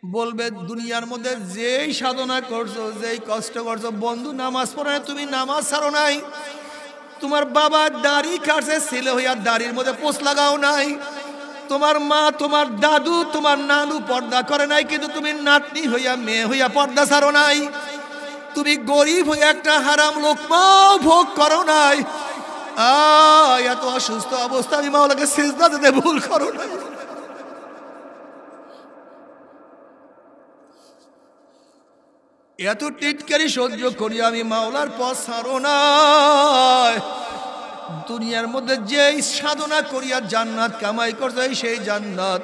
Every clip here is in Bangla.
বলবে দুনিয়ার মধ্যে যেই সাধনা করছো, যেই কষ্ট করছো, বন্ধু নামাজ পড়ে তুমি নামাজ ছাড়ো নাই, তোমার বাবা দাড়ি কাটছে ছেলে হইয়া দাড়ির মধ্যে পোষ লাগাও নাই, তোমার মা তোমার দাদু তোমার নানু পর্দা করে নাই, কিন্তু তুমি নাতনি হইয়া মেয়ে হইয়া পর্দা ছাড়ো নাই, তুমি গরিব হইয়া একটা হারাম লোকমাও ভোগ করো নাই, এত অসুস্থ অবস্থা আমি মাওলাকে সিজদা দিতে ভুল করো নাই। এত টিটকারি সহ্য করি আমি মাওলার পথ ছাড়ো নাই। দুনিয়ার মধ্যে যেই সাধনা করিয়া জান্নাত কামাই করছে সেই জান্নাত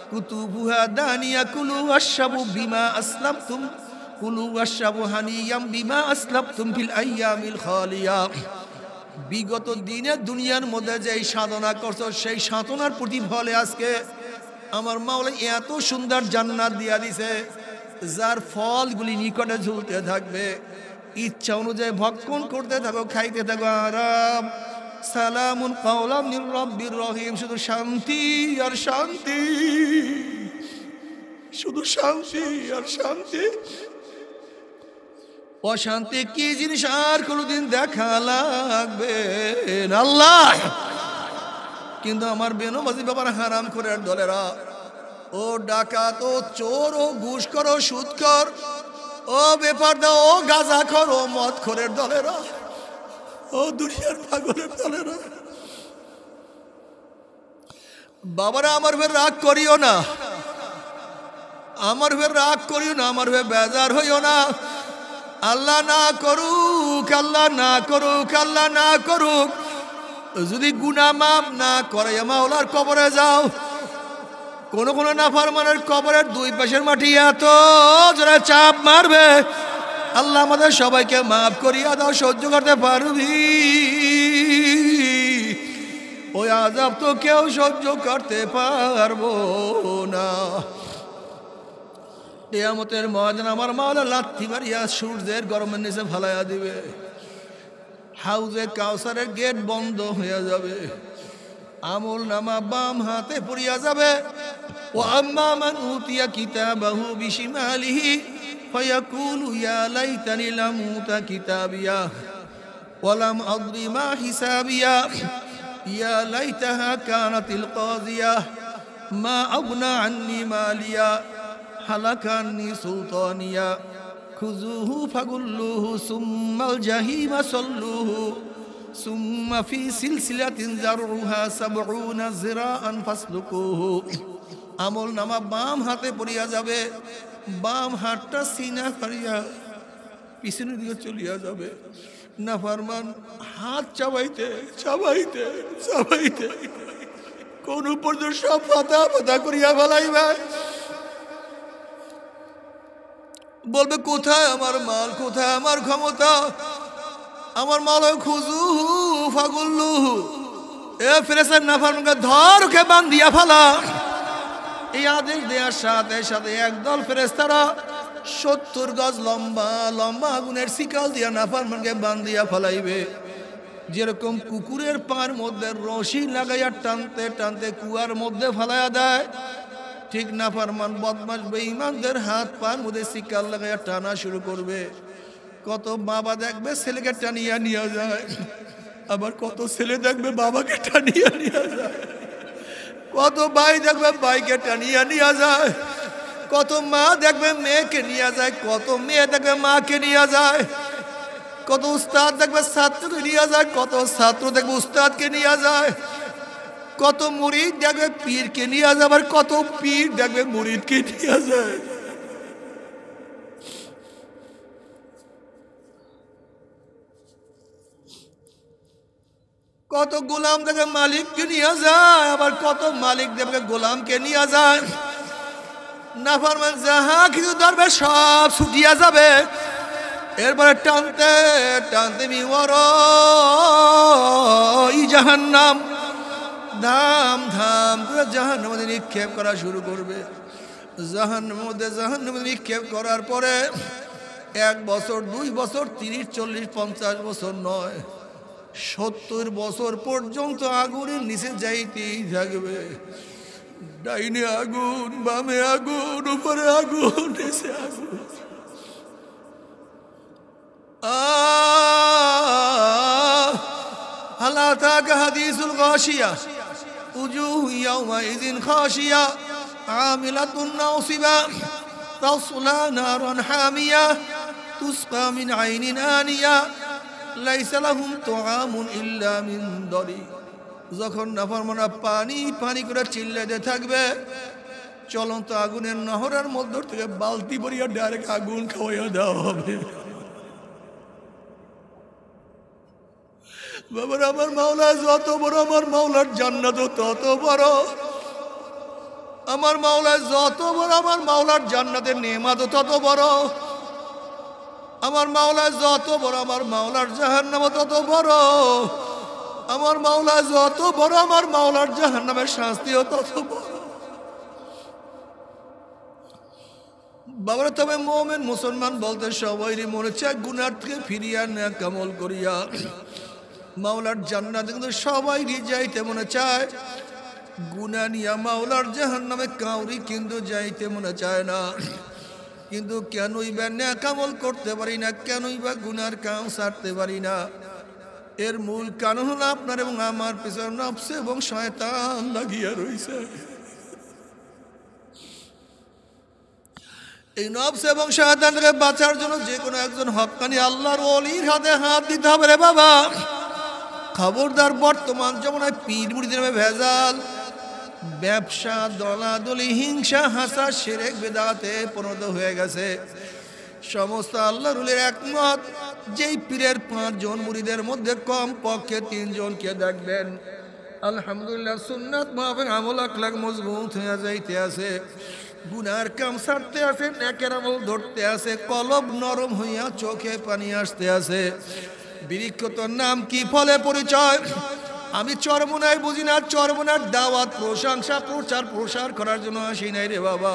কুতুবুহা দানিয়া কুলু ওয়াশরাবু বিমা আসলামতুম কুলু ওয়াশরাবু হানিয়াম বিমা আসলামতুম ফিল আইয়ামিল খালিয়া। বিগত দিনে দুনিয়ার মধ্যে যেই সাধনা করছো সেই সাধনার প্রতিফলে আজকে আমার মাওলা এত সুন্দর জান্নাত দিয়া দিছে, যার ফলগুলি নিকটে ঝুলতে থাকবে, ইচ্ছা অনুযায়ী ভক্ষণ করতে থাকো, খাইতে থাকো, আরাম। সালামুন কাওলাম মির রাব্বির রহিম। শুধু শান্তি আর শান্তি, শুধু শান্তি আর শান্তি। অশান্তি কি জিনিস আর কোনোদিন দেখা লাগবে না আল্লাহ। কিন্তু আমার বেনমাজি বাবার হারাম করে দলেরা, ও ডাকাত, ও চোর, ও ঘুষখোর, ও সুদখোর, ও বেপরদা, ও গাঁজাখোর, ও মদখোরের দলেরা, ও দুনিয়ার পাগলের দলেরা, বাবারা আমার ভেবে রাগ করিও না, আমার ভেবে রাগ করিও না, আমার ভেবে বেজার হইও না। আল্লাহ না করুক, আল্লাহ না করুক, আল্লাহ না করুক, যদি গুনাহ মাফ না করে মাওলার কবরে যাও, কোন কোন নাফরমানের কবরের দুই পাশের মাটি এত জোরে চাপ মারবে, আল্লাহ আমাদের সবাইকে মাফ করিয়া দাও, সহ্য করতে পারবি? ওই আযাব তো কেউ সহ্য করতে পারবো না। কিয়ামতের ময়দানে আমার মাওলা লাথি মারিয়া সূর্যের গরমের নিচে ফালাইয়া দিবে, হাউজে কাউসারের গেট বন্ধ হয়ে যাবে, আমল নামা বাম হাতে পড়িয়া যাবে। ও আম্মা মান উতিয়া কিতাবাহু বিশিমালিহি ফায়াকুলু ইয়া লাইতানি লাম উতা কিতাবিয়া ওয়া লাম আদরি মা হিসাবিয়া ইয়া লাইতাহা কানাতিল কাযিয়া মা আগনা আন্নি মালিয়া হালাকা আন্নি সুলতানিয়া খুযুহু ফাগুল্লুহু সুম্মাল জাহিমা সাল্লুহু সুম্মা ফি সিলসিলাতিন যারউহা ৭০ যিরাআন ফাসলুকুহু। আমল নামা বাম হাতে পড়িয়া যাবে, বাম হাতটা সিনা করিয়া পিছনের দিকে চলিয়া যাবে। নাফরমান হাত চাবাইতে চাবাইতে চাবাইতে কোন পর্যন্ত সব পাতা পাতা করিয়া ফেলাইবে। বলবে কোথায় আমার মাল, কোথায় আমার ক্ষমতা? আমার মাল খুজুহু ফাগুল্লুহু, এ ফেরেশতার নাফরমানকে ধর, ওকে বান্ধিয়া ফেলা। এই আদেশ দেওয়ার সাথে সাথে একদল ফেরেশতারা ৭০ গজ লম্বা লম্বা আগুনের শিকল দিয়া নাফরমানকে বান্ধিয়া ফেলাইবে। যেরকম কুকুরের পার মধ্যে রশি লাগাইয়া টানতে টানতে কুয়ার মধ্যে ফেলাইয়া দেয়, ঠিক নাফরমান বদমাশ বেঈমানদের হাত পার মধ্যে শিকল লাগাইয়া টানা শুরু করবে। কত বাবা দেখবে ছেলেকে টানিয়া নিয়ে যায়, আবার কত ছেলে দেখবে বাবাকে টানিয়া নিয়ে যায়, কত ভাই দেখবে ভাইকে টানিয়া নিয়ে যায়, কত মা দেখবে মেয়েকে নিয়ে যায়, কত মেয়ে দেখবে মাকে নিয়ে যায়, কত উস্তাদ দেখবে ছাত্রকে নিয়ে যায়, কত ছাত্র দেখবে উস্তাদকে নিয়ে যায়, কত মুরিদ দেখবে পীরকে নিয়ে যায়, আবার কত পীর দেখবে মুরিদকে নিয়ে যায়। কত গোলাম দেখবে মালিককে নিয়ে যায়, আবার কত মালিক দেখবে গোলামকে নিয়ে যায়। নাফরমান যাহা কিছু ধরবে সব ছুটিয়া যাবে। এরপরে টানতে টানতে জাহান্নাম ধাম ধাম করে জাহান্নামের মধ্যে নিক্ষেপ করা শুরু করবে। জাহান্নামের নিক্ষেপ করার পরে 1 বছর 2 বছর 30 40 50 বছর নয়, 70 বছর পর্যন্ত আগুনের নিচে যাইতেই থাকবে। ডাইনে আগুন, বামে আগুন, উপরে আগুন, নিচে আগুন। হাল আতাকা হাদিসুল গাশিয়া উজুহু ইয়াওমাইযিন খাশিয়া আমিলাতুন নাসিবা তাসলা নারান হামিয়া তুসকা মিন আইনিন আনিয়া লাইসা লাহুম তুআমুন ইল্লা মিন দরি। যখন নাফরমানরা পানি পানি করে চিল্লাতে থাকবে, চলন্ত আগুনের নহরের মধ্য থেকে বালতি ভরিয়া ডাইরেক্ট আগুন খাওয়াইয়া দেওয়া হবে। বাবার আমার মাওলা যত বড়, আমার মাওলার জান্নাত তত বড়। আমার মাওলা যত বড়, আমার মাওলার জান্নাতের নেয়ামত তত বড়। আমার মাওলা যত বড়, আমার মাওলার জাহান্নাম তত বড়। আমার মাওলা যত বড়, আমার মাওলার জাহান্নামের শাস্তিও তত বড়। বাবার তবে মুমিন মুসলমান বলতে সবাইরই মনে চায় গুনার থেকে ফিরিয়া নেক আমল করিয়া মাওলার জান্নাতে, কিন্তু সবাইরই যাইতে মনে চায় গুনাহ নিয়া মাওলার জাহান্নামে কাউরি কিন্তু যাইতে মনে চায় না। কিন্তু কেনই বা নেক আমল করতে পারি না, কেনই বা গুনার কাম ছাড়তে পারি না? এর মূল কারণ হলো আপনার এবং আমার পিছনে নফস এবং শয়তান লাগিয়া রইছে। এই নফস এবং শয়তান থেকে বাঁচার জন্য যে কোনো একজন হক্কানি আল্লাহর ওলির হাতে হাত দিতে হবে রে বাবা। খবরদার, বর্তমান জমানায় পীর মুরিদের নামে ভেজাল, ব্যবসা, দলাদলি, হিংসা, হাসা, শিরক, বিদআতে পরিণত হয়ে গেছে। সমস্ত আল্লাহর ওলির একমত, যেই পীরের 5 জন মুরিদের মধ্যে কম পক্ষে 3 জনকে দেখবেন আলহামদুলিল্লাহ সুন্নাত মাফিক আমল আখলাক মজবুত হয়ে যাইতে আছে, গুনার কাম ছাড়তে আছে, নেকের আমল ধরতে আছে, কলব নরম হইয়া চোখে পানি আসতে আছে। বৃক্ষ তোর নাম কি, ফলে পরিচয়? আমি চরমোনাই বুঝি না, চরমোনার দাওয়াত, প্রশংসা, প্রচার প্রসার করার জন্য আসি নাই রে বাবা।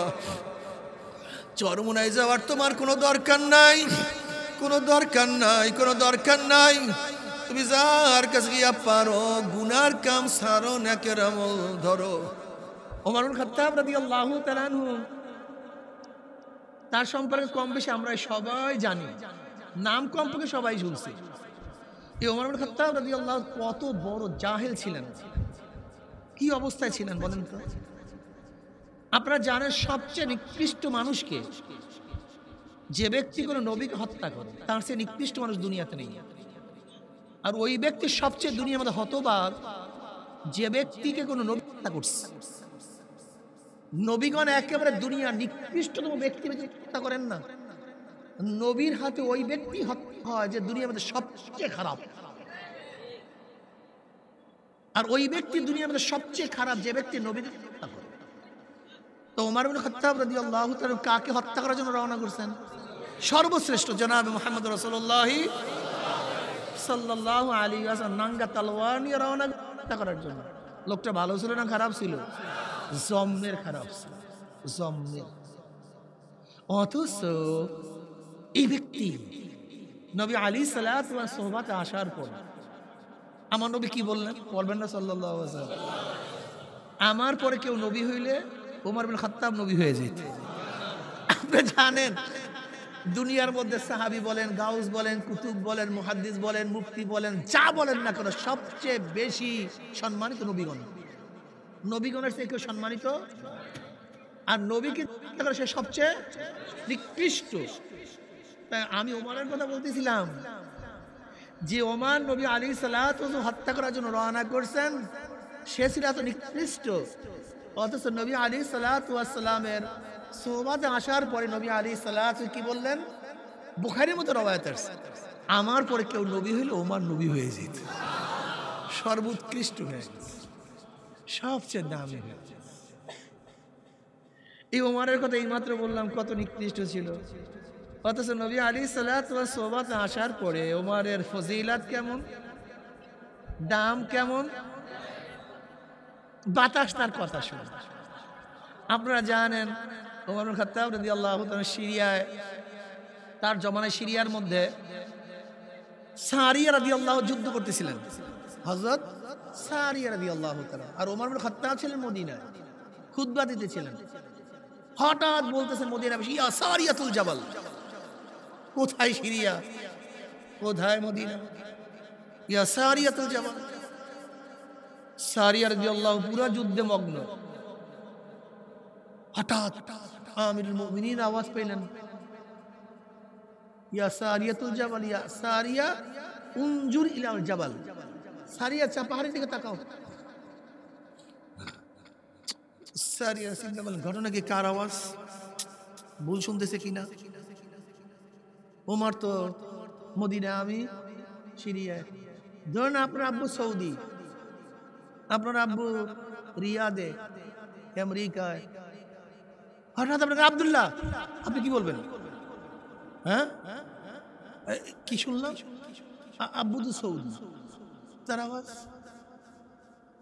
চরমোনাই যাওয়ার তোমার কোনো দরকার নাই, কোনো দরকার নাই, কোনো দরকার নাই। তুমি যার কাছে গিয়া পারো গুনার কাম ছাড়ো, নেকের আমল ধরো। ওমর ইবনে খাত্তাব রাদিয়াল্লাহু তাআলা আনহু, তার সম্পর্কে কম বেশি আমরা সবাই জানি, নাম কমপক্ষে সবাই শুনছি। এই ওমর ইবনে খাত্তাব রাদিয়াল্লাহু কত বড় জাহেল ছিলেন, কি অবস্থায় ছিলেন বলেন তো? আপনারা জানেন সবচেয়ে নিকৃষ্ট মানুষকে, যে ব্যক্তি কোনো নবীকে হত্যা করে, তার চেয়ে নিকৃষ্ট মানুষ দুনিয়াতে নেই। আর ওই ব্যক্তি সবচেয়ে দুনিয়ার মধ্যে হতবাক, যে ব্যক্তিকে কোনো নবী হত্যা করছে। নবীগণ একেবারে দুনিয়ার নিকৃষ্টতম ব্যক্তি হত্যা করেন না, নবীর হাতে ওই ব্যক্তি হত্যা হয় যে দুনিয়ার মধ্যে সবচেয়ে খারাপ। আর ওই ব্যক্তি দুনিয়ার মধ্যে সবচেয়ে খারাপ যে ব্যক্তি নবীকে হত্যা করে। তো ওমর ইবনে খাত্তাব রাদিয়াল্লাহু তাআলা কাকে হত্যা করার জন্য রওনা করছেন? সর্বশ্রেষ্ঠ জনাব মুহাম্মদ রাসূলুল্লাহ সাল্লাল্লাহু আলাইহি ওয়াসাল্লাম নাঙ্গা তলোয়ার নিয়ে রওনা হত্যা করার জন্য। লোকটা ভালো ছিল না খারাপ ছিল? জম্মের খারাপ ছিল, জম্মের। অথচ এই ব্যক্তি নবী আলাইহিস সালাতু ওয়াস সোহবাতে আসার পর আমার নবী কি বললেন? বলবেন না সাল্লাল্লাহু আলাইহি ওয়াসাল্লাম, আমার পরে কেউ নবী হইলে ওমর ইবনে খাত্তাব নবী হয়ে যেত। আপনি জানেন দুনিয়ার মধ্যে সাহাবী বলেন, গাউস বলেন, কুতুব বলেন, মুহাদ্দিস বলেন, মুফতি বলেন, যা বলেন না কেন, সবচেয়ে বেশি সম্মানিত নবীগণ। নবীগণের চেয়ে কেউ সম্মানিত, আর নবীকে সে সবচেয়ে নিকৃষ্ট। তাই আমি ওমরের কথা বলতেছিলাম যে ওমর নবী আলাইহিস সালাতু ওয়াস সালাম হত্যা করার জন্য রওনা করছেন, সে ছিল এত নিকৃষ্ট। অথচ নবী আলাইহিস সালাতু ওয়াস সালামের সোহবাতে আসার পরে নবী আলাইহিস সালাতু কি বললেন? বুখারীর মধ্যে রওয়ায়াত আছে, আমার পরে কেউ নবী হইলে ওমর নবী হয়ে যেত, সর্বোৎকৃষ্ট হয়ে যেত, সবচেয়ে দামি হয়ে যেত। এই ওমরের কথা এইমাত্র বললাম কত নিকৃষ্ট ছিল। অথচ নবী আলাইহিস সালাতু ওয়াস সোহবাতে আসার পরে ওমরের ফজিলত কেমন, দাম কেমন, বাতাস তার কথা শুনে। আপনারা জানেন ওমর ইবনে খাত্তাব রাদিয়াল্লাহু তাআলা সিরিয়ায়, তার জমানায় সিরিয়ার মধ্যে সারিয়া রাদিয়াল্লাহু যুদ্ধ করতেছিলেন, হযরত সারিয়া রাদিয়াল্লাহু তাআলা। আর ওমর ইবনে খাত্তাব ছিলেন মদিনায়, খুতবা দিতেছিলেন, হঠাৎ বলতেছেন মদিনা ইয়া সারিয়াতুল জাবাল। কোথায় সিরিয়া, কোথায় মদিনা? ইয়া সারিয়াতুল জাবাল। সারিয়া রাদিয়াল্লাহু পুরা যুদ্ধে মগ্ন। হঠাৎ আমিরুল মুমিনিন আওয়াজ পেলেন, ইয়া সারিয়াতুল জাবাল, ইয়া সারিয়া উনজুর ইলাল জাবাল। সারিয়া পাহাড়ের দিকে তাকাও। সারিয়া চিন্তা করলেন ঘটনা কি, কার আওয়াজ, ভুল শুনতেছে কিনা। ওমর তো মদিনা, আমি সিরিয়ায়। ধরুন আপনার আব্বু সৌদি, আপনার আব্বু রিয়াদে আমেরিকায়, হঠাৎ আপনাকে আব্দুল্লাহ, আপনি কি বলবেন? হ্যাঁ কি শুনলাম, আব্বু তো সৌদি, তার আওয়াজ।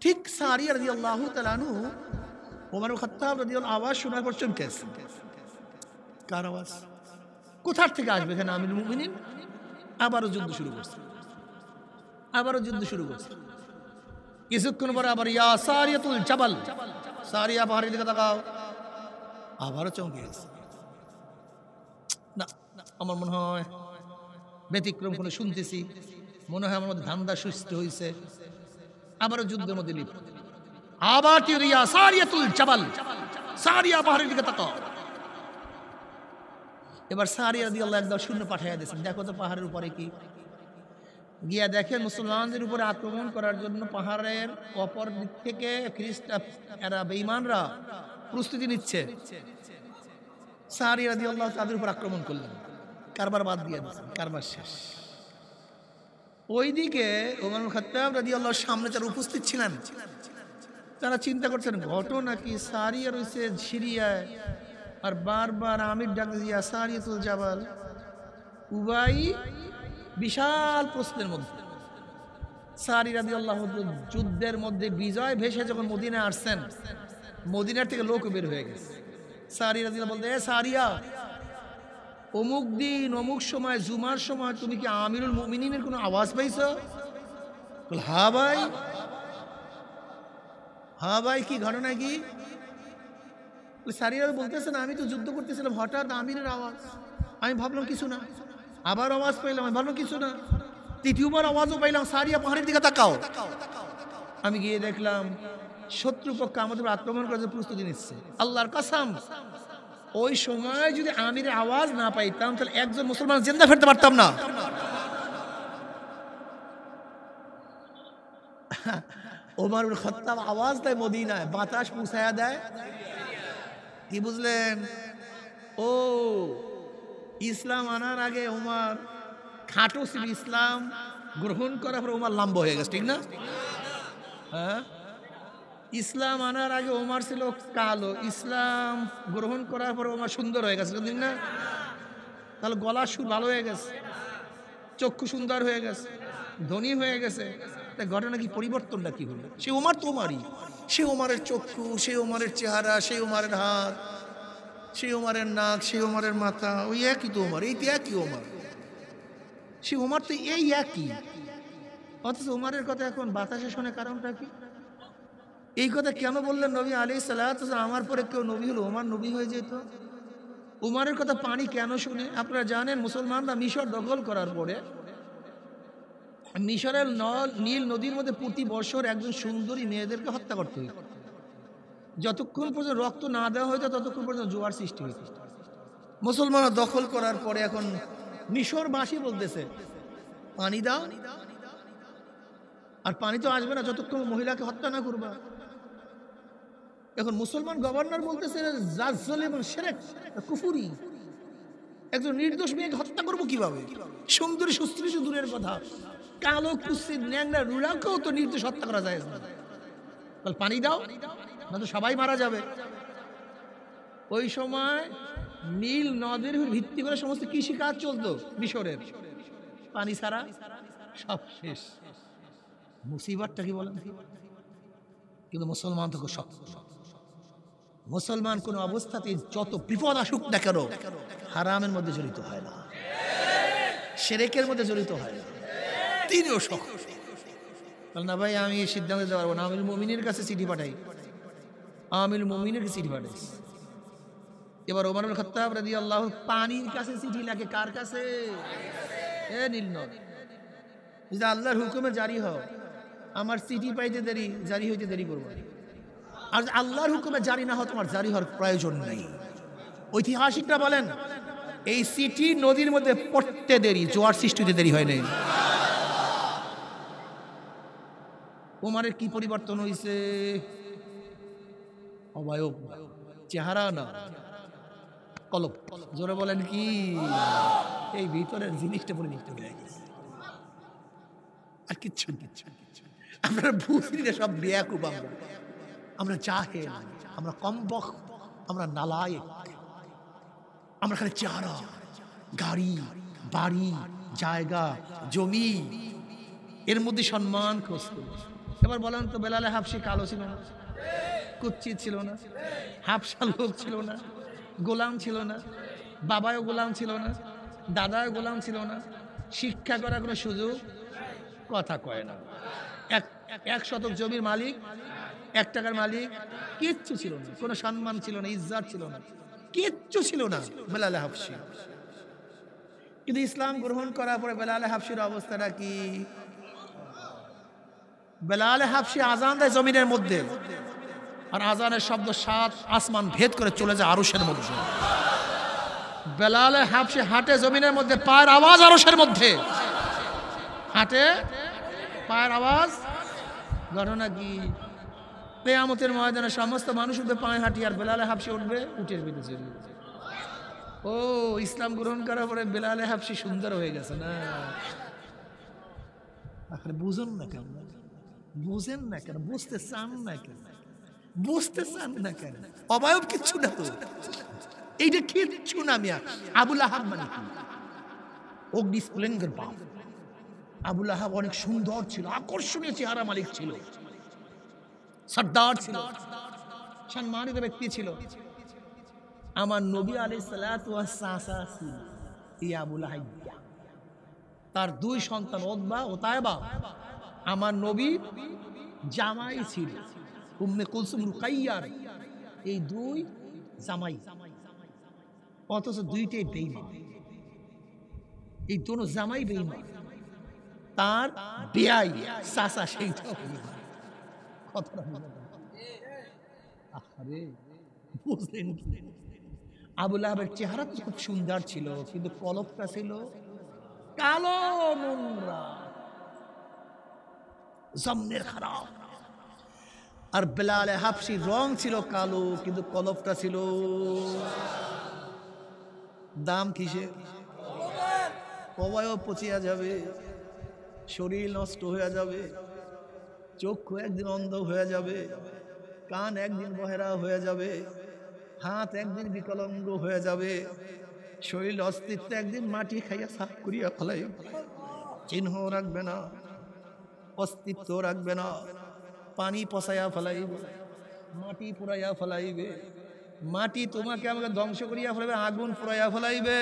ঠিক সারিয়া রাদিয়াল্লাহু তাআলা আনহু ওমর খাত্তাব রাদিয়াল্লাহু আওয়াজ শোনার পর চমকে গেছেন। কার আওয়াজ, কোথার থেকে আসবে? এখানে আমিরুল মুমিনিন আবারও যুদ্ধ শুরু করছে, আবারও যুদ্ধ শুরু করছে। কিছুক্ষণ পরে আবার ইয়া সারিয়াতুল জাবাল, সারিয়া পাহাড়ের দিকে তাকাও। আবারও চমকে গেছে। না, আমার মনে হয় ব্যতিক্রম কোনো শুনতেছি, মনে হয় আমার মধ্যে ধান্দা সৃষ্টি হয়েছে। আবারও যুদ্ধের মধ্যে লিপ্ত। আবার কি ইয়া সারিয়াতুল জাবাল, সারিয়া পাহাড়ের দিকে তাকাও। এবার সারিয়া রাদিয়াল্লাহু একদম শূন্য পাঠাইয়া দিয়েছেন, দেখো তো পাহাড়ের উপরে কি। গিয়া দেখেন মুসলমানদের উপরে আক্রমণ করার জন্য পাহাড়ের অপর দিক থেকে খ্রিস্টান এরা বেঈমানরা প্রস্তুতি নিচ্ছে। সারিয়া রাদিয়াল্লাহু তাদের উপর আক্রমণ করলেন, কারবার বাদ দিয়ে দিয়েছেন, কারবার শেষ। ওইদিকে ওমর খাত্তাব রাদিয়াল্লাহু সামনে যারা উপস্থিত ছিলেন তারা চিন্তা করছেন ঘটনা কি, সারিয়া রয়েছে সিরিয়ায় আর বারবার আমির ডাক দিয়া সারিয়াতুল জাবাল। উবাই বিশাল প্রশ্নের মধ্যে। সারিয়া রাদিয়াল্লাহু যুদ্ধের মধ্যে বিজয় ভেসে যখন মদিনা আসছেন, মদিনার থেকে লোক বের হয়ে গেছে। সারিয়া রাদিয়াল্লাহু বলতে, এ সারিয়া, অমুক দিন অমুক সময় জুমার সময় তুমি কি আমিরুল মুমিনিনের কোনো আওয়াজ পাইছো? হ্যাঁ ভাই, হ্যাঁ ভাই, কি ঘটনা কি? সারিয়া বলতেছেন আমি তো যুদ্ধ করতেছিলাম, হঠাৎ আমিরের আওয়াজ, আমি ভাবলাম কিছু না। আবার আওয়াজ পাইলাম, আমি ভাবলাম কিছু না। তৃতীয়বার আওয়াজও পাইলাম, সারিয়া পাহাড়ের দিকে তাকাও। আমি গিয়ে দেখলাম শত্রুপক্ষ আমাদের আক্রমণ করার প্রস্তুতি নিচ্ছে। আল্লাহর কসম, ওই সময় যদি আমিরের আওয়াজ না পাইতাম তাহলে একজন মুসলমান জিন্দা ফিরতে পারতাম না। ওমর খাত্তাব আওয়াজ দেয় মদিনায়, বাতাস পৌঁছায়া দেয়। কি বুঝলেন? ও ইসলাম আনার আগে ওমর খাটো ছিল, ইসলাম গ্রহণ করার পর ওমর লম্বা হয়ে গেছে, ঠিক না? হ্যাঁ, ইসলাম আনার আগে ওমর ছিল কালো, ইসলাম গ্রহণ করার পর ওমর সুন্দর হয়ে গেছে, ঠিক না? তাহলে গলার সুর ভালো হয়ে গেছে, চক্ষু সুন্দর হয়ে গেছে, ধনী হয়ে গেছে। ঘটনা কি, পরিবর্তনটা কি হলো? সে ওমর তো ওমরই, সে ওমরের চক্ষু, সে ওমরের চেহারা, সে ওমরের হাত, সে ওমরের নাক, সে ওমরের মাথা, ওই একই তো ওমর, এই তো একই ওমর, সে ওমর তো এই একই। অথচ ওমরের কথা এখন বাতাসে শোনে, কারণটা কি? এই কথা কেন বললেন নবী আলাইহিস সালাতু ওয়াস সালাম? আমার পরে কেউ নবী হলো, ওমর নবী হয়ে যেত। উমরের কথা পানি কেন শুনে? আপনারা জানেন মুসলমানরা মিশর দখল করার পরে মিশরের নীল নদীর মধ্যে প্রতি বছর একজন সুন্দরী মেয়েদেরকে হত্যা করতে হইত। যতক্ষণ পর্যন্ত রক্ত না দেওয়া হইতো ততক্ষণ পর্যন্ত জোয়ার সৃষ্টি হইত। মুসলমানরা দখল করার পরে এখন মিশরবাসী বলতেছে পানি দাও, আর পানি তো আসবে না যতক্ষণ মহিলাকে হত্যা না করবা। এখন মুসলমান গভর্নর বলতেছে জাজ্জাল এবং শিরক, কুফরি, একজন নির্দোষ মেয়েকে হত্যা করবো কিভাবে? সুন্দরী সুশ্রী দূরের কথা, কালো কুৎসিত ন্যাংরা রুড়াকেও তো নির্দোষ হত্যা করা যায় না। পানি দাও, না তো সবাই মারা যাবে। ওই সময় নীল নদের ভিত্তি করে সমস্ত কৃষি কাজ চলতো মিশরের, পানি ছাড়া সব শেষ। মুসিবতটা কি বলেন? কিন্তু মুসলমান তো সব, মুসলমান কোন অবস্থাতে যত বিপদ আসুক না কেন হারামের মধ্যে জড়িত হয় না, শিরকের মধ্যে জড়িত হয় না, তিনিও শখ। না ভাই আমি সিদ্ধান্ত দিতে পারবো না, আমি মুমিনের কাছে চিঠি পাঠাই, আমিরুল মুমিনের চিঠি পাঠাইছে। এবার ওমর ইবনে খাত্তাব রাদিয়াল্লাহু পানির কাছে চিঠি লাগে, কার কাছে? এ নীলনদ, যে আল্লাহর হুকুমে জারি হও, আমার চিঠি পাইতে দেরি, জারি হইতে দেরি করবো। আর আল্লাহর হুকুমে জারি না হয় তোমার জারি হওয়ার প্রয়োজন নেই। ঐতিহাসিকরা বলেন এই চিঠি নদীর মধ্যে পড়তে দেরি, জোয়ার সৃষ্টি হতে দেরি হয় নাই। ওমরের কি পরিবর্তন হয়েছে? অবয়ব, চেহারা না, কলব। জোরে বলেন কি? এই ভিতরের জিনিসটা পরিবর্তন হয়ে গেছে, আর কিচ্ছু কিচ্ছু কিচ্ছু। আমরা বুঝি না, সব বেয়াকুব, আমরা জাহেল, আমরা কমবখ, আমরা নালায়েক, আমরা খালি চেহারা, গাড়ি, বাড়ি, জায়গা, জমি, এর মধ্যে সম্মান খোঁজ করি। এবার বলেন তো, বেলালে হাবশি কালো ছিল না? কুচ্ছিত ছিল না? হাবশা লোক ছিল না? গোলাম ছিল না? বাবাও গোলাম ছিল না? দাদাও গোলাম ছিল না? শিক্ষা করার কোনো সুযোগ, কথা কয় না। এক শতক জমির মালিক, 1 টাকার মালিক, কিচ্ছু ছিল না। কোনো সম্মান ছিল না, ইজ্জত ছিল না, কিচ্ছু ছিল না বেলালে হাবশি। কিন্তু ইসলাম গ্রহণ করার পরে বেলালে হাবশির অবস্থাটা কি? বেলালে হাবশি আজান দেয় জমিনের মধ্যে, আর আজানের শব্দ 7 আসমান ভেদ করে চলে যায় আরশের মধ্যে। বেলালে হাবশি হাঁটে জমিনের মধ্যে, পায়ের আওয়াজ আরশের মধ্যে। হাঁটে, পায়ের আওয়াজ। ঘটনা কি? কিয়ামতের ময়দানে সমস্ত মানুষ উঠবে পায়ে হাঁটি, আর বেলালে হাবশি উঠবে উটের পিঠে চড়ে। ও, ইসলাম গ্রহণ করার পরে বেলালে হাবশি সুন্দর হয়ে গেছে না? বুঝুন না কেন? বুঝেন না কেন? বুঝতে চান না কেন? বুঝতে চান না কেন? অবয়ব কিচ্ছু না তো, এইটা কিচ্ছু না মিয়া। আবুল আহাব মানে কি? অগ্নি স্ফুলিঙ্গের বাপ। আবুল আহাব অনেক সুন্দর ছিল, আকর্ষণীয় চেহারা মালিক ছিল, সর্দার ছিল, সম্মানিত ব্যক্তি ছিল। আমার নবী আলাইহিস সালাতু ওয়াস সালাম ছিল এই আবুল আহাব। তার 2 সন্তান উতবা ও তায়বা আমার নবী জামাই ছিল। উম্মে কুলসুম, রুকাইয়ার এই 2 জামাই, অথচ 2টাই বেঈমান। এই দোনো জামাই বেঈমান, তার বেয়াই চাচা সেইটাও বেঈমান। কথাটা আরে বুঝলেন কি? আবুল আহাবের চেহারা তো খুব সুন্দর ছিল, কিন্তু কলবটা ছিল কালো, নোংরা, জমনের খারাপ। আর বেলালে হাবশির রং ছিল কালো, কিন্তু কলবটা ছিল। দাম কিসে? অবয়ব পচিয়া যাবে, শরীর নষ্ট হয়ে যাবে, চক্ষু একদিন অন্ধ হয়ে যাবে, কান একদিন বহেরা হয়ে যাবে, হাত একদিন বিকলাঙ্গ হয়ে যাবে, শরীর অস্তিত্ব একদিন মাটি খাইয়া সাফ করিয়া ফেলাই, চিহ্ন রাখবে না, অস্তিত্ব রাখবে না, পানি পচাইয়া ফেলাইবে, মাটি পুরাইয়া ফেলাইবে, মাটি তোমাকে আমাকে ধ্বংস করিয়া ফেলাইবে, আগুন পুরাইয়া ফেলাইবে।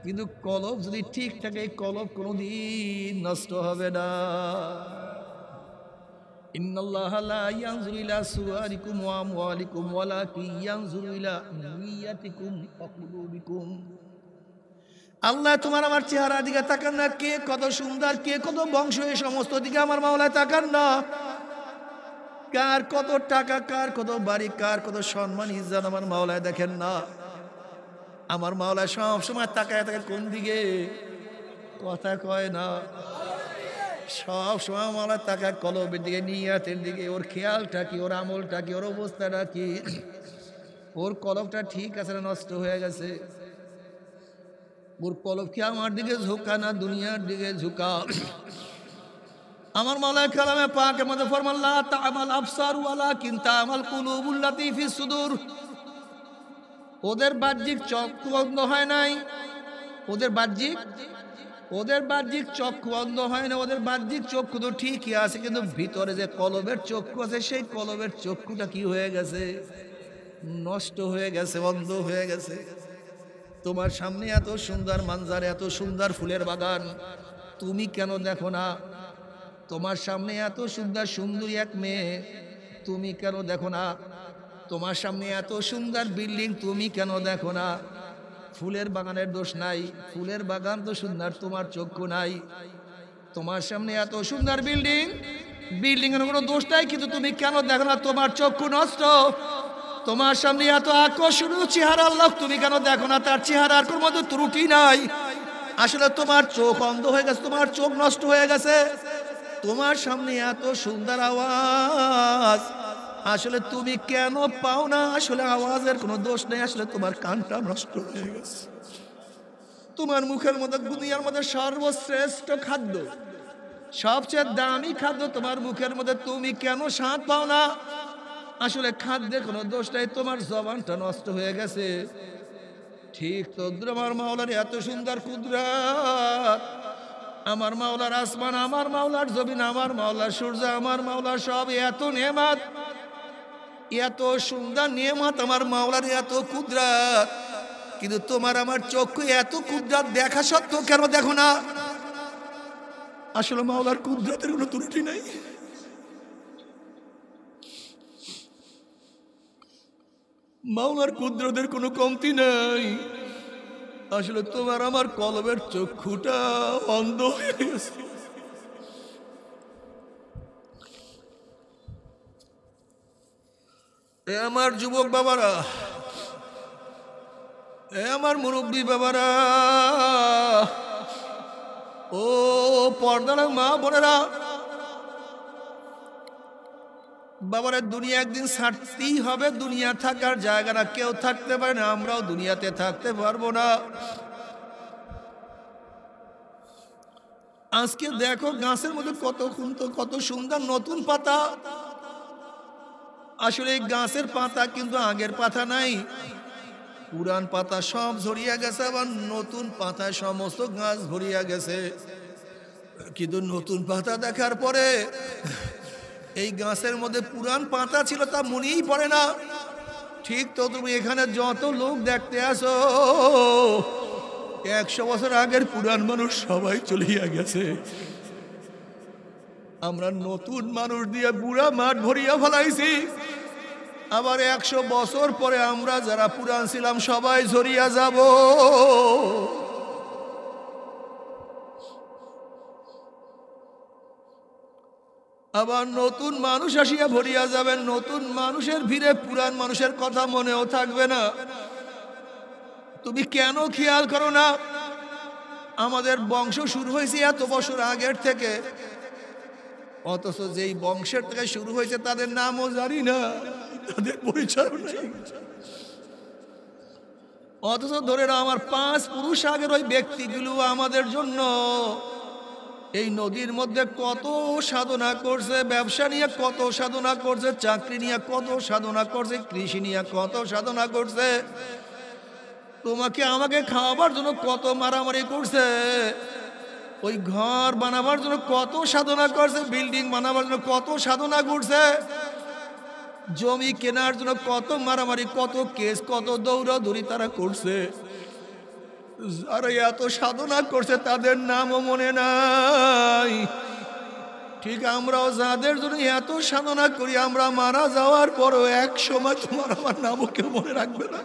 কিন্তু কলব যদি ঠিক থাকে, কলব কোনোদিন নষ্ট হবে না। ইন্নাল্লাহা লা ইয়ানজুরু ইলা সুওয়ারিকুম ওয়া আমওয়ালিকুম ওয়ালাকিন ইয়ানজুরু ইলা নিয়াতিকুম ওয়া কুলুবিকুম। আল্লাহ তোমার আমার চেহারা দিকে তাকান না, কে কত সুন্দর, কে কত বংশ, এই সমস্ত দিকে আমার মাওলা তাকান না। কার কত টাকা, কার কত বাড়ি, কার কত সম্মান, ইজ্জত আমার মাওলায় দেখেন না। আমার মাওলা সব সময় তাকায় থাকে কোন দিকে? কথা কয় না। সব সময় মাওলা তাকায় কলবের দিকে, নিয়াতের দিকে। ওর খেয়ালটা কি, ওর আমলটা কি, ওর অবস্থাটা কি? ওর কলবটা ঠিক আছে না নষ্ট হয়ে গেছে? ওর কলব কি আমার দিকে ঝুঁকা না দুনিয়ার দিকে ঝুঁকা? আমার মাওলা কালামে পাকের মধ্যে ফরমান, লা তা'মাল আবসার ওয়ালাকিন তা'মাল কুলুবুল লাতী ফিস সুদূর। ওদের বাহ্যিক চক্ষু অন্ধ হয় নাই, ওদের বাহ্যিক চক্ষু অন্ধ হয় না, ওদের বাহ্যিক চক্ষু তো ঠিকই আছে, কিন্তু ভিতরে যে কলবের চক্ষু আছে, সেই কলবের চক্ষুটা কি হয়ে গেছে? নষ্ট হয়ে গেছে, অন্ধ হয়ে গেছে। তোমার সামনে এত সুন্দর মানজার, এত সুন্দর ফুলের বাগান, তুমি কেন দেখো না? তোমার সামনে এত সুন্দর সুন্দরী এক মেয়ে, তুমি কেন দেখো না? তোমার সামনে এত সুন্দর বিল্ডিং, তুমি কেন দেখো না? ফুলের বাগানের দোষ নাই, ফুলের বাগান তো সুন্দর, তোমার চক্ষু নাই। তোমার সামনে এত সুন্দর বিল্ডিং, বিল্ডিং এর কোনো দোষ নাই, কিন্তু তুমি কেন দেখো না? তোমার চক্ষু নষ্ট। তোমার সামনে এত আকর্ষণীয় চেহারার লোক, তুমি কেন দেখো না? তার চেহারার কোনো মধ্যে ত্রুটি নাই। আসলে তোমার চোখ অন্ধ হয়ে গেছে, তোমার চোখ নষ্ট হয়ে গেছে। তোমার সামনে এত সুন্দর আওয়াজ, আসলে তুমি কেন পাও না? আসলে আওয়াজের কোনো দোষ নেই, আসলে তোমার কানটা নষ্ট হয়ে গেছে। তোমার মুখের মধ্যে দুনিয়ার মধ্যে সর্বশ্রেষ্ঠ খাদ্য, সবচেয়ে দামি খাদ্য তোমার মুখের মধ্যে, তুমি কেন স্বাদ পাও না? আসলে খাদ্যের কোনো দোষ নেই, তোমার জবানটা নষ্ট হয়ে গেছে। ঠিক তদ্র আমার মাওলার এত সুন্দর কুদরত, আমার মাওলার আসমান, আমার মাওলার জমিন, আমার মাওলার সূর্য, আমার মাওলার সব এত নেয়ামত, এত সুন্দর নেয়ামত আমার মাওলার, এত কুদরত, কিন্তু তোমার আমার চক্ষু এত কুদরত দেখা সত্ত্বেও কেন দেখো না? আসলে মাওলার কুদরতের কোনো ত্রুটি নাই, মাওলার কুদরতের কোনো কমতি নাই। আসলে তোমার আমার কলবের চক্ষুটা অন্ধ হয়ে গেছে। এ আমার যুবক বাবারা, এ আমার মুরব্বী বাবারা, ও পর্দার মা বোনেরা, বাবারা দুনিয়া একদিন ছাড়তেই হবে। দুনিয়া থাকার জায়গা না, কেউ থাকতে পারে না, আমরাও দুনিয়াতে থাকতে পারবো না। আজকে দেখো গাছের মধ্যে কত সুন্দর নতুন পাতা। আসলে এই গাছের পাতা কিন্তু আগের পাতা নাই, পুরান পাতা সব ঝরিয়া গেছে, আবার নতুন পাতায় সমস্ত গাছ ভরিয়া গেছে। কিন্তু নতুন পাতা দেখার পরে এই গাছের মধ্যে পুরান পাতা ছিল তা মনেই পড়ে না। ঠিক তো তুমি এখানে যত লোক দেখতে আসো, 100 বছর আগের পুরান মানুষ সবাই চলিয়া গেছে। আমরা নতুন মানুষ দিয়ে বুড়া মাঠ ভরিয়া ফেলাইছি। আবার 100 বছর পরে আমরা যারা পুরান ছিলাম সবাই ঝরিয়া যাব। আবার নতুন মানুষ আসিয়া ভরিয়া যাবেন। নতুন মানুষের ভিড়ে পুরান মানুষের কথা মনেও থাকবে না। তুমি কেন খেয়াল করো না? আমাদের বংশ শুরু হয়েছে এত বছর আগের থেকে, অথচ যেই বংশের থেকে শুরু হয়েছে তাদের নামও জানি না, তাদের পরিচয় নেই। অথচ ধরে না আমার 5 পুরুষ আগের ওই ব্যক্তিগুলো আমাদের জন্য এই নদীর মধ্যে কত সাধনা করছে, ব্যবসা নিয়ে কত সাধনা করছে, চাকরি নিয়ে কত সাধনা করছে, কৃষি নিয়ে কত সাধনা করছে, তোমাকে আমাকে খাওয়াবার জন্য কত মারামারি করছে, ওই ঘর বানাবার জন্য কত সাধনা করছে, বিল্ডিং বানাবার জন্য কত সাধনা করছে, জমি কেনার জন্য কত মারামারি, কত কেস, কত দৌড়াদৌড়ি তারা করছে। যারা এত সাধনা করছে তাদের নামও মনে নাই। ঠিক আমরাও যাদের জন্য এত সাধনা করি, আমরা মারা যাওয়ার পরও এক সময় তোমার আমার নামও কেউ মনে রাখবে না।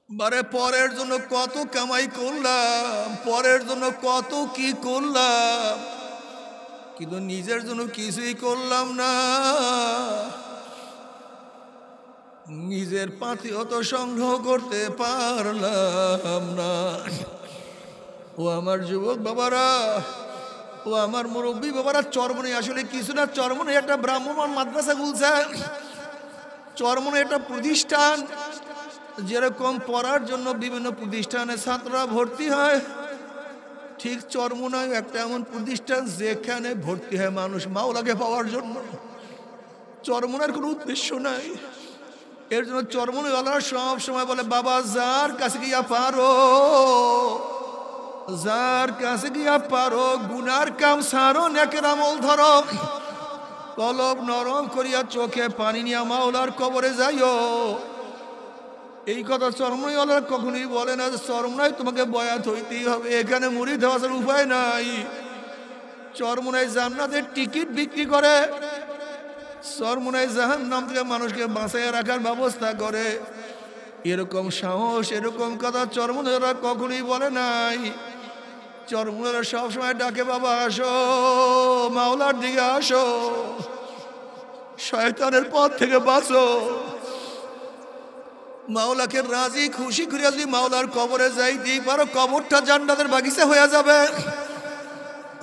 বারে পরের জন্য কত কামাই করলাম, পরের জন্য কত কি করলাম, কিন্তু নিজের জন্য কিছুই করলাম না। নিজের পাথিয়ত সংগ্রহ করতে পারলাম না। ও আমার যুবক বাবারা, ও আমার মুরব্বী বাবারা, চরমনি আসলে কিছু না। চরমনি একটা ব্রাহ্মণ মাদ্রাসা খুলছে, চরমনি একটা প্রতিষ্ঠান। যেরকম পড়ার জন্য বিভিন্ন প্রতিষ্ঠানে ছাত্ররা ভর্তি হয়, ঠিক চরমনায় একটা এমন প্রতিষ্ঠান যেখানে ভর্তি হয় মানুষ মাওলাকে পাওয়ার জন্য। চরমনার কোনো উদ্দেশ্য নাই। এর জন্য চরমনাওয়ালারা সব সময় বলে, বাবা যার কাছে গিয়া পারো, যার কাছে গিয়া পারো, গুনার কাম সারো, নেকের আমল ধরো, কলব নরম করিয়া চোখে পানি নিয়া মাওলার কবরে যাইও। এই কথা চরমনাইওয়ালারা কখনোই বলে না যে চরমনাই তোমাকে বয়াত হইতেই হবে, এখানে মুরিদ হওয়ার উপায় নাই। চরমনাই জান্নাতের টিকিট বিক্রি করে, চরমনাই জাহান্নাম থেকে মানুষকে বাঁচাইয়া রাখার ব্যবস্থা করে। এরকম সাহস, এরকম কথা চরমনাইওয়ালা কখনোই বলে নাই। চরমনাইওয়ালা সবসময় ডাকে, বাবা আসো, মাওলার দিকে আসো, শয়তানের পথ থেকে বাঁচো। মাওলাকে রাজি খুশি করিয়া যদি মাওলার কবরে যাইতেই পারো, কবরটা জান্নাতের বাগিচা হয়ে যাবে।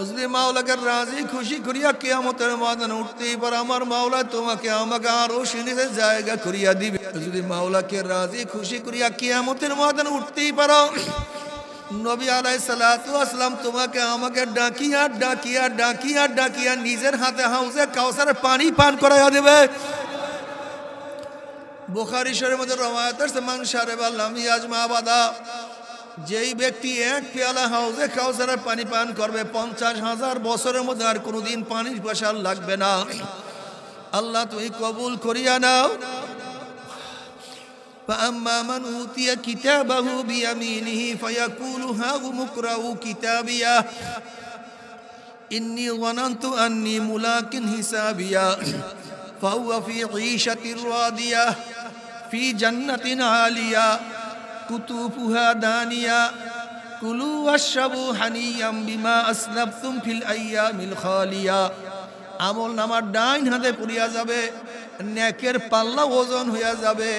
যদি মাওলাকে রাজি খুশি করিয়া কিয়ামতের ময়দানে উঠতেই পারো, আমার মাওলা তোমাকে আমাকে আরো সিনিতে জায়গা করিয়া দিবে। যদি মাওলাকে রাজি খুশি করিয়া কিয়ামতের ময়দানে উঠতেই পারো, নবী আলাইহিস সালাতু ওয়াস সালাম তোমাকে আমাকে ডাকিয়া ডাকিয়া ডাকিয়া ডাকিয়া নিজের হাতে হাউজে কাউসারের পানি পান করাইয়া দেবে। বুখারী শরীফের মধ্যে রওয়ায়াত আছে, মান শারিবা লাম ইয়াজমা আবাদা, যেই ব্যক্তি এক পেয়ালা হাউজে কাউসারের পানি পান করবে 50,000 বছরের মধ্যে আর কোনোদিন পানির পিপাসা লাগবে না। আল্লাহ তুমি কবুল করিয়া নাও। فأما من أوتي كتابه بيمينه فيقول هاؤم اقرءوا كتابيه إني ظننت أني ملاق حسابيه فهو في عيشة راضية في جنة عالية قطوفها دانية كلوا واشربوا هنيئا بما أسلفتم في الأيام الخالية। আমল নামার ডাইন হাতে পড়িয়া যাবে, নেকের পাল্লা ওজন হইয়া যাবে।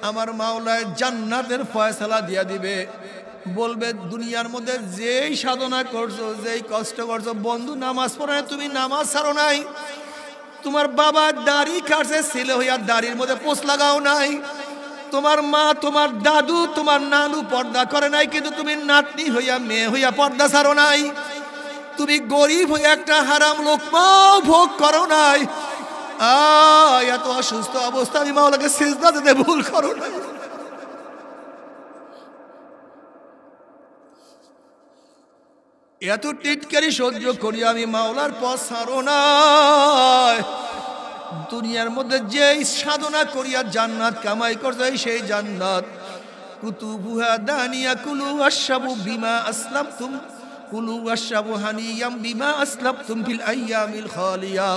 আমার মাওলায় জান্নাতের ফয়সালা দিয়া দিবে। বলবে দুনিয়ার মধ্যে যেই সাধনা করছো, যেই কষ্ট করছো, বন্ধু নামাজ পড়ে তুমি নামাজ ছাড়ো নাই, তোমার বাবা দাড়ি কাটছে ছেলে হইয়া দাড়ির মধ্যে পোষ লাগাও নাই, তোমার মা তোমার দাদু তোমার নানু পর্দা করে নাই, কিন্তু তুমি নাতনি হইয়া মেয়ে হইয়া পর্দা ছাড়ো নাই, তুমি গরিব হইয়া একটা হারাম লোকমা ভোগ করো নাই। এত অসুস্থ অবস্থা আমি মাওলাকে সিজদা দিতে ভুল করো নাই। এত টিটকারি সহ্য করি আমি মাওলার পথ ছাড়ো নাই। দুনিয়ার মধ্যে যেই সাধনা করিয়া জান্নাত কামাই করছে, সেই জান্নাত কুতুবুহা দানিয়া কুলু ওয়াশরাবু বিমা আসলামতুম কুলু ওয়াশরাবু হানিয়াম বিমা আসলামতুম ফিল আইয়ামিল খালিয়া।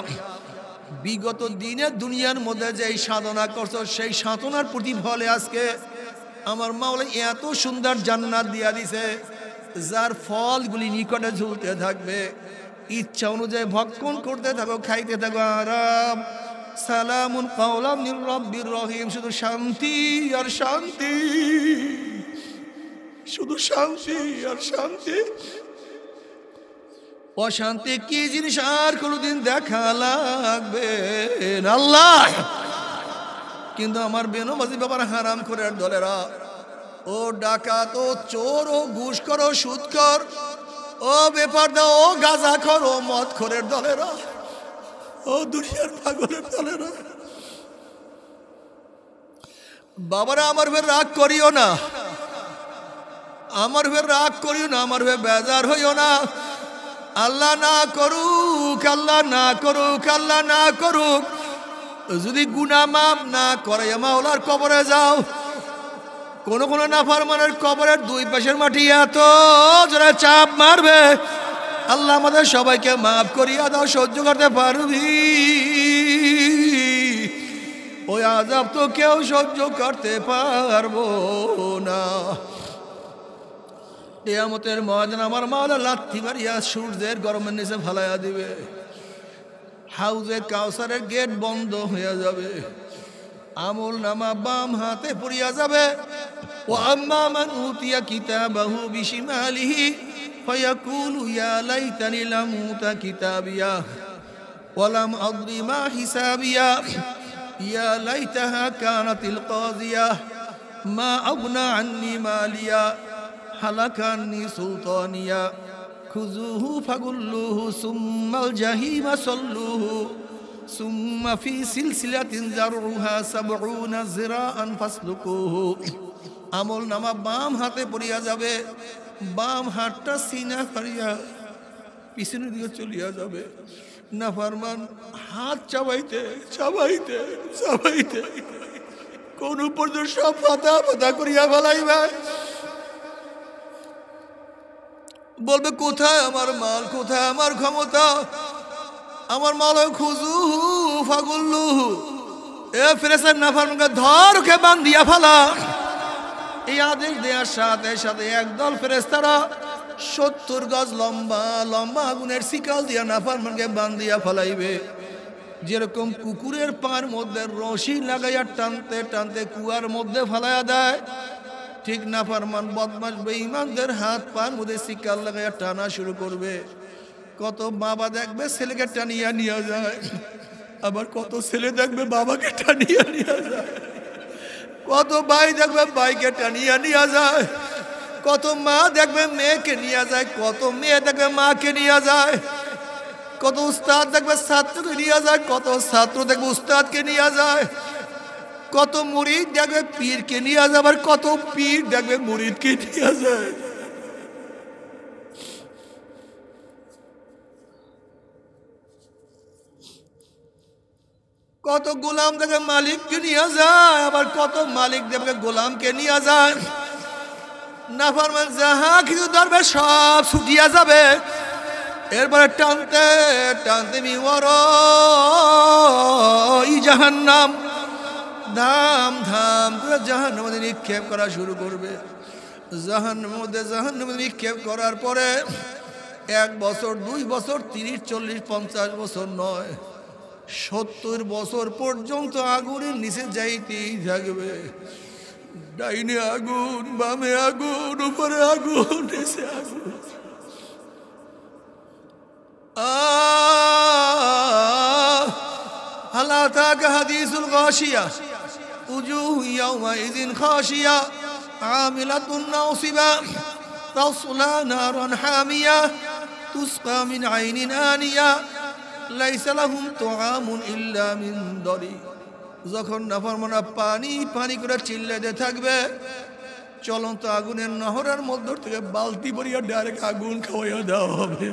বিগত দিনে দুনিয়ার মধ্যে যেই সাধনা করছো, সেই সাধনার প্রতিফলে আজকে আমার মাওলা এত সুন্দর জান্নাত দিয়া দিছে, যার ফলগুলি নিকটে ঝুলতে থাকবে। ইচ্ছা অনুযায়ী ভক্ষণ করতে থাকো, খাইতে থাকো আরাম। সালামুন কাওলাম মির রাব্বির রহিম। শুধু শান্তি আর শান্তি, শুধু শান্তি আর শান্তি। অশান্তি কি জিনিস আর কোনোদিন দেখা লাগবে না আল্লাহ। কিন্তু আমার বেনমাজি বাবার হারাম করে দলেরা, ও ডাকাত, ও চোর, ও ঘুষখোর, ও সুদখোর, ও বেপরদা, ও গাঁজাখোর, ও মদখোরের দলেরা, ও দুনিয়ার পাগলের দলেরা, বাবারা আমার হয়ে রাগ করিও না, আমার হয়ে রাগ করিও না, আমার হয়ে বেজার হইও না। আল্লাহ না করুক, আল্লাহ না করুক, আল্লাহ না করুক, যদি গুনাহ মাফ না করে মাওলার কবরে যাও, কোন কোন নাফরমানের কবরের দুই পাশের মাটি এত জোরে চাপ মারবে, আল্লাহ আমাদের সবাইকে মাফ করিয়া দাও। সহ্য করতে পারবি? ওই আযাব তো কেউ সহ্য করতে পারবো না। কিয়ামতের ময়দানে আমার মাওলা লাথি মারিয়া সূর্যের গরমের নিচে ফালাইয়া দিবে। হাউজে কাউসারের গেট বন্ধ হয়ে যাবে, আমল নামা বাম হাতে পড়িয়া যাবে। ও আম্মা মান উতিয়া কিতাবাহু বিশিমালিহি ফায়াকুলু ইয়া লাইতানি লাম উতা কিতাবিয়া ওয়া লাম আদরি মা হিসাবিয়া ইয়া লাইতাহা কানাতিল কাযিয়া মা আগনা আন্নি মালিয়া হালাকান্নি সুলতানিয়া খুযুহু ফাগুল্লুহু সুম্মাল জাহিমা সাল্লুহু সুম্মা ফি সিলসিলাতিন যারউহা ৭০ যিরাআন ফাসলুকুহু। আমল নামা বাম হাতে পড়িয়া যাবে, বাম হাতটা সিনা করিয়া পিছনের দিকে চলিয়া যাবে। নাফরমান হাত চাবাইতে চাবাইতে চাবাইতে কোন পর্যন্ত সব ফাতা ফাতা করিয়া ফেলাইবে। বলবে কোথায় আমার মাল, কোথায় আমার ক্ষমতা, আমার মাল খুজু ফাগুল্লু। এ ফেরেশতার নাফরমানকে ধর ওকে বান্ধিয়া ফেলা। এই আদেশ দেওয়ার সাথে সাথে একদল ফেরেশতারা 70 গজ লম্বা লম্বা আগুনের শিকল দিয়া নাফরমানকে বান্ধিয়া ফেলাইবে। যেরকম কুকুরের পার মধ্যে রশি লাগাইয়া টানতে টানতে কুয়ার মধ্যে ফেলাইয়া দেয়, ঠিক নাফরমান বদমাশ বেঈমানদের হাত পার মধ্যে শিকল লাগাইয়া টানা শুরু করবে। কত বাবা দেখবে ছেলেকে টানিয়া নিয়ে যায়, আবার কত ছেলে দেখবে বাবাকে টানিয়া নিয়ে যায়, কত ভাই দেখবে ভাইকে টানিয়া নিয়ে যায়, কত মা দেখবে মেয়েকে নিয়ে যায়, কত মেয়ে দেখবে মাকে নিয়ে যায়, কত উস্তাদ দেখবে ছাত্রকে নিয়ে যায়, কত ছাত্র দেখবে উস্তাদকে নিয়ে যায়, কত মুরিদ দেখবে পীরকে নিয়ে যায়, আবার কত পীর দেখবে মুরিদকে নিয়ে যায়। কত গোলাম দেখবে মালিককে নিয়ে যায়, আবার কত মালিক দেখবে গোলামকে নিয়ে যায়। নাফরমান যাহা কিছু ধরবে সব ছুটিয়া যাবে। এরপরে টানতে টানতে মিওয়ার জাহান্নাম ধাম ধাম করে জাহান্নামের মধ্যে নিক্ষেপ করা শুরু করবে। জাহান্নামের মধ্যে নিক্ষেপ করার পরে 1 বছর 2 বছর 30 40 50 বছর নয়, 70 বছর পর্যন্ত আগুনের নিচে যাইতেই থাকবে। ডাইনে আগুন, বামে আগুন, উপরে আগুন, নিচে আগুন। হাল আতাকা হাদিসুল গাশিয়া উজুহু ইয়াওমাইযিন খাশিয়া আমিলাতুন নাসিবা তাসলা নারান হামিয়া তুসকা মিন আইনিন আনিয়া লাইসা লাহুম তুআমুন ইল্লা মিন দরি। যখন নাফরমানরা পানি পানি করে চিল্লাতে থাকবে, চলন্ত আগুনের নহরের মধ্য থেকে বালতি ভরিয়া ডাইরেক্ট আগুন খাওয়াইয়া দেওয়া হবে।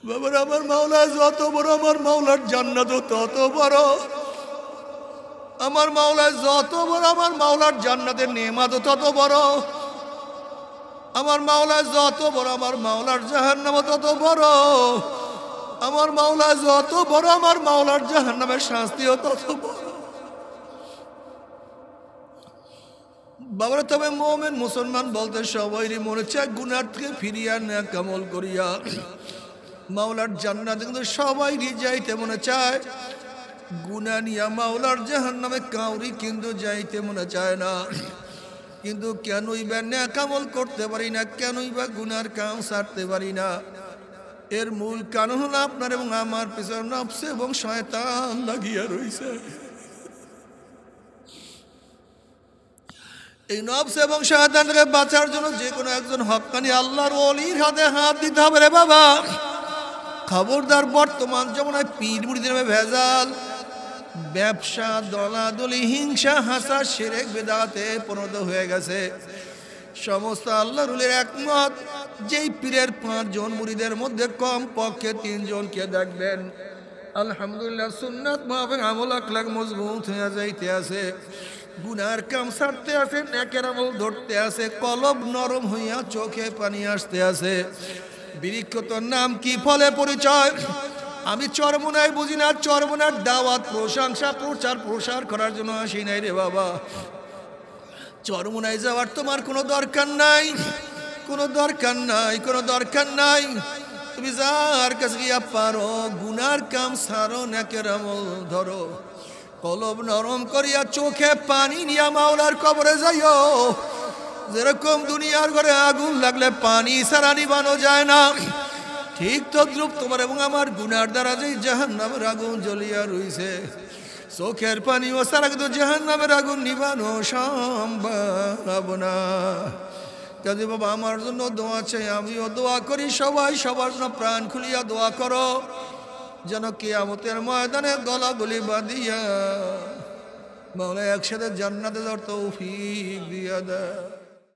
বাবার আমার মাওলা যত বড়, আমার মাওলার জান্নাত তত বড়। আমার মাওলা যত বড়, আমার মাওলার জান্নাতের নেয়ামত তত বড়। আমার মাওলা যত বড়, আমার মাওলার জাহান্নাম তত বড়। আমার মাওলা যত বড়, আমার মাওলার জাহান্নামের শাস্তিও তত বড়। বাবার তবে মুমিন মুসলমান বলতে সবাইরই মনে চায় গুনার থেকে ফিরিয়া নেক আমল করিয়া মাওলার জান্নাতে, কিন্তু সবাইরই যাইতে মনে চায়। গুনাহ নিয়া মাওলার জাহান্নামে কাউরি কিন্তু যাইতে মনে চায় না। কিন্তু কেনই বা নেক আমল করতে পারি না, কেনই বা গুনার কাম ছাড়তে পারি না? এর মূল কারণ হলো আপনার এবং আমার পিছনে নফস এবং শয়তান লাগিয়া রইছে। এই নফস এবং শয়তান থেকে বাঁচার জন্য যে কোনো একজন হক্কানি আল্লাহর ওলির হাতে হাত দিতে হবে রে বাবা। খবরদার, বর্তমান জমানায় পীর মুরিদের ভেজাল, ব্যবসা, দলাদলি, হিংসা, হাসা, শিরক, বিদআতে পরিণত হয়ে গেছে। সমস্ত আল্লাহর ওলির একমত, যেই পীরের 5 জন মুরিদের মধ্যে কম পক্ষে 3 জনকে দেখবেন আলহামদুলিল্লাহ সুন্নাত মাফিক আমল আখলাক মজবুত হয়ে যাইতে আছে, গুনার কাম ছাড়তে আছে, নেকের আমল ধরতে আছে, কলব নরম হইয়া চোখে পানি আসতে আছে। বৃক্ষতর নাম কি, ফলে পরিচয়। আমি চরমোনাই বুঝি না, চরমোনার দাওয়াত, প্রশংসা, প্রচার প্রসার করার জন্য আসি নাই রে বাবা। চরমোনাই যাওয়ার তোমার কোনো দরকার নাই, কোনো দরকার নাই, কোনো দরকার নাই। তুমি যার কাছে গিয়া পারো গুনার কাম ছাড়ো, নেকের আমল ধরো, কলব নরম করিয়া চোখে পানি নিয়া মাওলার কবরে যাইও। যেরকম দুনিয়ার ঘরে আগুন লাগলে পানি ছাড়া নিবানো যায় না, ঠিক তদ্রুপ তোমার এবং আমার গুনার দ্বারা যে জাহান্নামের আগুন জ্বলিয়া রইছে, চোখের পানি ও ছাড়া কিন্তু জাহান্নামের আগুন নিবানো সম্ভব না। কাজে বাবা আমার জন্য দোয়া চাই, আমিও দোয়া করি, সবাই সবার জন্য প্রাণ খুলিয়া দোয়া করো, যেন কিয়ামতের ময়দানে গলাগলি বাঁধিয়া মাওলা একসাথে জান্নাতে যাওয়ার তৌফিক দিয়া দেয়।